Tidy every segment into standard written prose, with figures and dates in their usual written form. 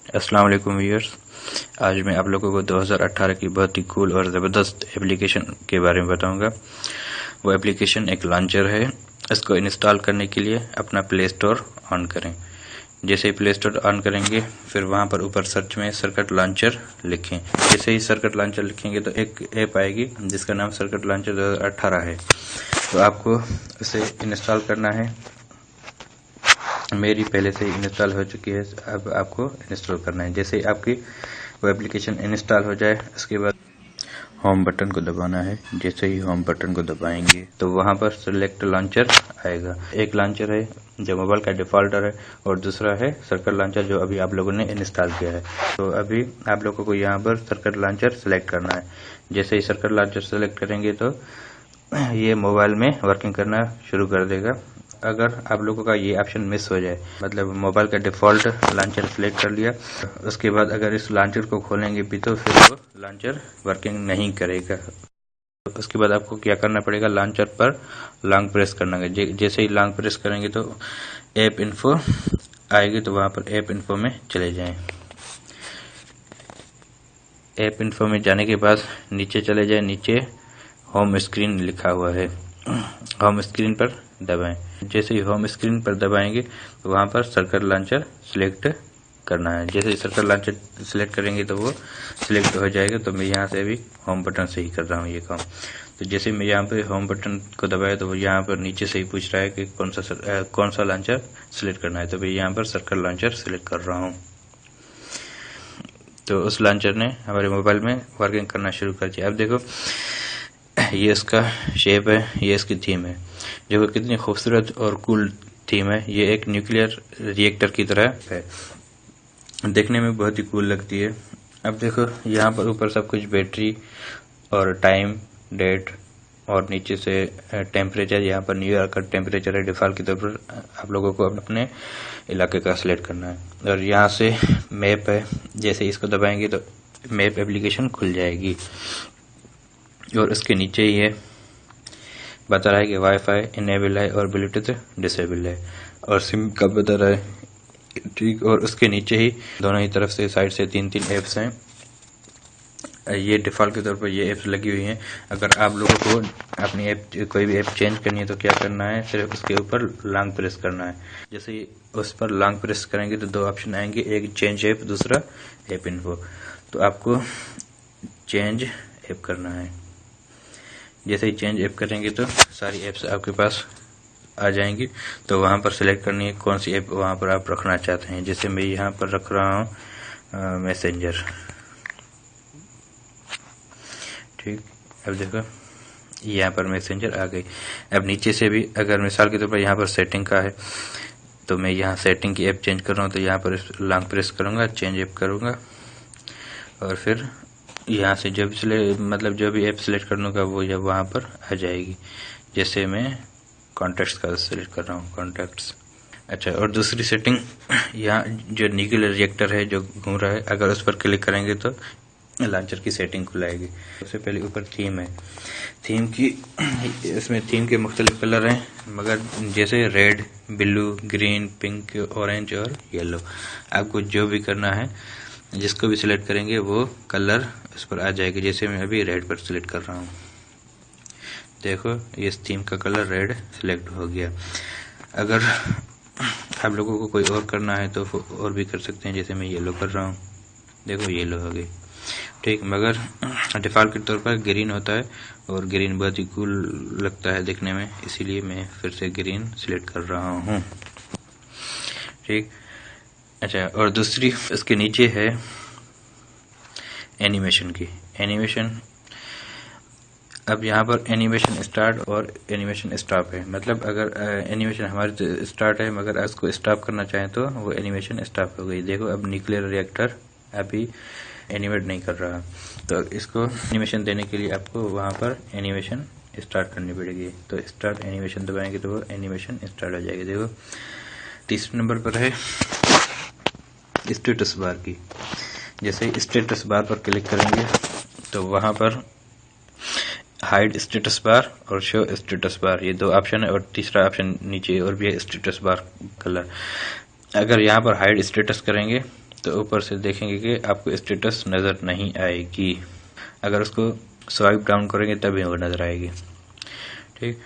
अस्सलाम वालेकुम व्यूअर्स। आज मैं आप लोगों को 2018 की बहुत ही कूल और ज़बरदस्त एप्लीकेशन के बारे में बताऊंगा। वो एप्लीकेशन एक लॉन्चर है। इसको इंस्टॉल करने के लिए अपना प्ले स्टोर ऑन करें। जैसे ही प्ले स्टोर ऑन करेंगे फिर वहां पर ऊपर सर्च में सर्किट लॉन्चर लिखें। जैसे ही सर्किट लॉन्चर लिखेंगे तो एक ऐप आएगी जिसका नाम सर्किट लॉन्चर 2018 है। तो आपको उसे इंस्टॉल करना है। मेरी पहले से ही इंस्टॉल हो चुकी है, अब आपको इंस्टॉल करना है। जैसे ही आपकी वो एप्लीकेशन इंस्टॉल हो जाए उसके बाद होम बटन को दबाना है। जैसे ही होम बटन को दबाएंगे तो वहां पर सिलेक्ट लॉन्चर आएगा। एक लॉन्चर है जो मोबाइल का डिफॉल्टर है और दूसरा है सर्किट लॉन्चर जो अभी आप लोगों ने इंस्टॉल किया है। तो अभी आप लोगों को यहाँ पर सर्किट लॉन्चर सेलेक्ट करना है। जैसे ही सर्किट लॉन्चर सेलेक्ट करेंगे तो ये मोबाइल में वर्किंग करना शुरू कर देगा। अगर आप लोगों का ये ऑप्शन मिस हो जाए, मतलब मोबाइल का डिफ़ॉल्ट लॉन्चर सेलेक्ट कर लिया, उसके बाद अगर इस लॉन्चर को खोलेंगे भी तो फिर वो लॉन्चर वर्किंग नहीं करेगा। उसके बाद आपको क्या करना पड़ेगा, लॉन्चर पर लॉन्ग प्रेस करना है। जैसे ही लॉन्ग प्रेस करेंगे तो ऐप इन्फो आएगी, तो वहां पर ऐप इन्फो में चले जाएं। ऐप इन्फो में जाने के बाद नीचे चले जाएं। नीचे होम स्क्रीन लिखा हुआ है, होम स्क्रीन पर दबाएं। जैसे ही होम स्क्रीन पर दबाएंगे तो वहां पर सर्किट लॉन्चर सिलेक्ट करना है। जैसे ही सर्किट लॉन्चर सिलेक्ट करेंगे तो वो सिलेक्ट हो जाएगा। तो मैं यहाँ से अभी होम बटन से ही कर रहा हूँ ये काम। तो जैसे मैं यहाँ पे होम बटन को दबाया तो वो यहाँ पर नीचे से ही पूछ रहा है कि कौन सा लॉन्चर सिलेक्ट करना है। तो मैं यहाँ पर सर्किट लॉन्चर सिलेक्ट कर रहा हूँ। तो उस लॉन्चर ने हमारे मोबाइल में वर्किंग करना शुरू कर दिया। अब देखो ये इसका शेप है, ये इसकी थीम है। देखो कितनी खूबसूरत और कूल थीम है। ये एक न्यूक्लियर रिएक्टर की तरह है, देखने में बहुत ही कूल लगती है। अब देखो यहाँ पर ऊपर सब कुछ बैटरी और टाइम, डेट और नीचे से टेम्परेचर। यहाँ पर न्यूयॉर्क का टेम्परेचर है डिफॉल्ट के तौर पर। आप लोगों को अपने इलाके का सिलेक्ट करना है। और यहाँ से मैप है, जैसे इसको दबाएंगे तो मैप एप्लीकेशन खुल जाएगी। और उसके नीचे ही है, बता रहा है कि वाईफाई इनेबल है और ब्लूटूथ डिसेबल है और सिम का बता रहा है, ठीक। और उसके नीचे ही दोनों ही तरफ से साइड से तीन ऐप्स हैं। ये डिफ़ॉल्ट के तौर पर ये ऐप्स लगी हुई हैं। अगर आप लोगों को अपनी ऐप कोई भी ऐप चेंज करनी है तो क्या करना है, सिर्फ उसके ऊपर लॉन्ग प्रेस करना है। जैसे ही उस पर लॉन्ग प्रेस करेंगे तो दो ऑप्शन आएंगे, एक चेंज ऐप, दूसरा ऐप इन्फो। तो आपको चेंज ऐप करना है। जैसे ही चेंज ऐप करेंगे तो सारी ऐप्स आपके पास आ जाएंगी। तो वहां पर सिलेक्ट करनी है कौन सी ऐप वहां पर आप रखना चाहते हैं। जैसे मैं यहाँ पर रख रहा हूँ मैसेंजर, ठीक। अब देखो यहाँ पर मैसेंजर आ गई। अब नीचे से भी अगर मिसाल के तौर पर यहाँ पर सेटिंग का है तो मैं यहाँ सेटिंग की ऐप चेंज कर रहा हूँ, तो यहाँ पर लॉन्ग प्रेस करूँगा, चेंज ऐप करूँगा और फिर यहाँ से जो भी ऐप सिलेक्ट करने का वो जब वहाँ पर आ जाएगी। जैसे मैं कॉन्टैक्ट्स का सिलेक्ट कर रहा हूँ, कॉन्टैक्ट्स। अच्छा, और दूसरी सेटिंग, यहाँ जो न्यूक्लियर रिएक्टर है जो घूम रहा है, अगर उस पर क्लिक करेंगे तो लॉन्चर की सेटिंग खुलाएगी। सबसे पहले ऊपर थीम है, थीम की इसमें थीम के मुख्तलिफ कलर हैं, मगर जैसे red, blue, green, pink, orange और येलो। आपको जो भी करना है, जिसको भी सिलेक्ट करेंगे वो कलर उस पर आ जाएगी। जैसे मैं अभी रेड पर सिलेक्ट कर रहा हूँ, देखो इस थीम का कलर रेड सिलेक्ट हो गया। अगर आप लोगों को कोई और करना है तो और भी कर सकते हैं। जैसे मैं येलो कर रहा हूँ, देखो येलो हो गई, ठीक। मगर डिफ़ॉल्ट के तौर पर ग्रीन होता है और ग्रीन बहुत ही कूल लगता है देखने में, इसीलिए मैं फिर से ग्रीन सिलेक्ट कर रहा हूँ, ठीक। अच्छा, और दूसरी इसके नीचे है एनिमेशन की, एनिमेशन। अब यहाँ पर एनिमेशन स्टार्ट और एनिमेशन स्टॉप है। मतलब अगर एनिमेशन हमारे स्टार्ट है मगर इसको स्टॉप करना चाहें तो वो एनिमेशन स्टॉप हो गई। देखो अब न्यूक्लियर रिएक्टर अभी एनिमेट नहीं कर रहा, तो इसको एनिमेशन देने के लिए आपको वहाँ पर एनिमेशन स्टार्ट करनी पड़ेगी। तो स्टार्ट एनिमेशन दबाएंगे तो वो एनिमेशन स्टार्ट हो जाएगी। देखो तीसरे नंबर पर है स्टेटस बार की। जैसे स्टेटस बार पर क्लिक करेंगे तो वहां पर हाइड स्टेटस बार और शो स्टेटस बार, ये दो ऑप्शन है। और तीसरा ऑप्शन नीचे और भी है स्टेटस बार कलर। अगर यहाँ पर हाइड स्टेटस करेंगे तो ऊपर से देखेंगे कि आपको स्टेटस नज़र नहीं आएगी। अगर उसको स्वाइप डाउन करेंगे तभी वो नज़र आएगी। ठीक,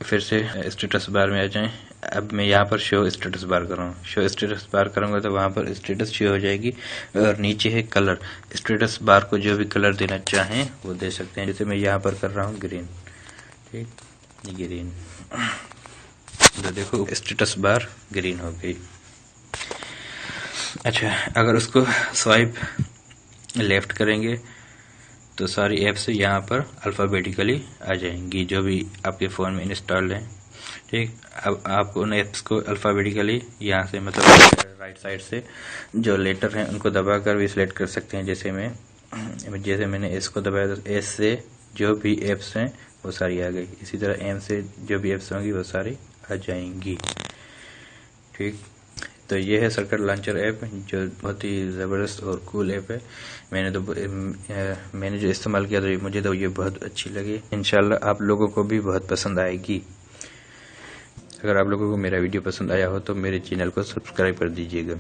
फिर से स्टेटस बार में आ जाएं। अब मैं यहाँ पर शो स्टेटस बार कर रहा हूँ। शो स्टेटस बार करूँगा तो वहाँ पर स्टेटस शो हो जाएगी और नीचे है कलर। स्टेटस बार को जो भी कलर देना चाहें वो दे सकते हैं। जैसे मैं यहाँ पर कर रहा हूँ ग्रीन। ठीक, ग्रीन, तो देखो स्टेटस बार ग्रीन हो गई। अच्छा, अगर उसको स्वाइप लेफ्ट करेंगे तो सारी ऐप्स यहाँ पर अल्फ़ाबेटिकली आ जाएंगी जो भी आपके फ़ोन में इंस्टॉल है। ठीक, अब आप उन ऐप्स को अल्फ़ाबेटिकली यहाँ से मतलब राइट साइड से जो लेटर हैं उनको दबाकर भी सिलेक्ट कर सकते हैं। जैसे मैंने एस को दबाया तो एस से जो भी ऐप्स हैं वो सारी आ गई। इसी तरह एम से जो भी ऐप्स होंगी वो सारी आ जाएंगी। ठीक, तो ये है सर्किट लॉन्चर ऐप जो बहुत ही ज़बरदस्त और कूल ऐप है। मैंने जो इस्तेमाल किया तो मुझे तो ये बहुत अच्छी लगी। इंशाल्लाह आप लोगों को भी बहुत पसंद आएगी। अगर आप लोगों को मेरा वीडियो पसंद आया हो तो मेरे चैनल को सब्सक्राइब कर दीजिएगा।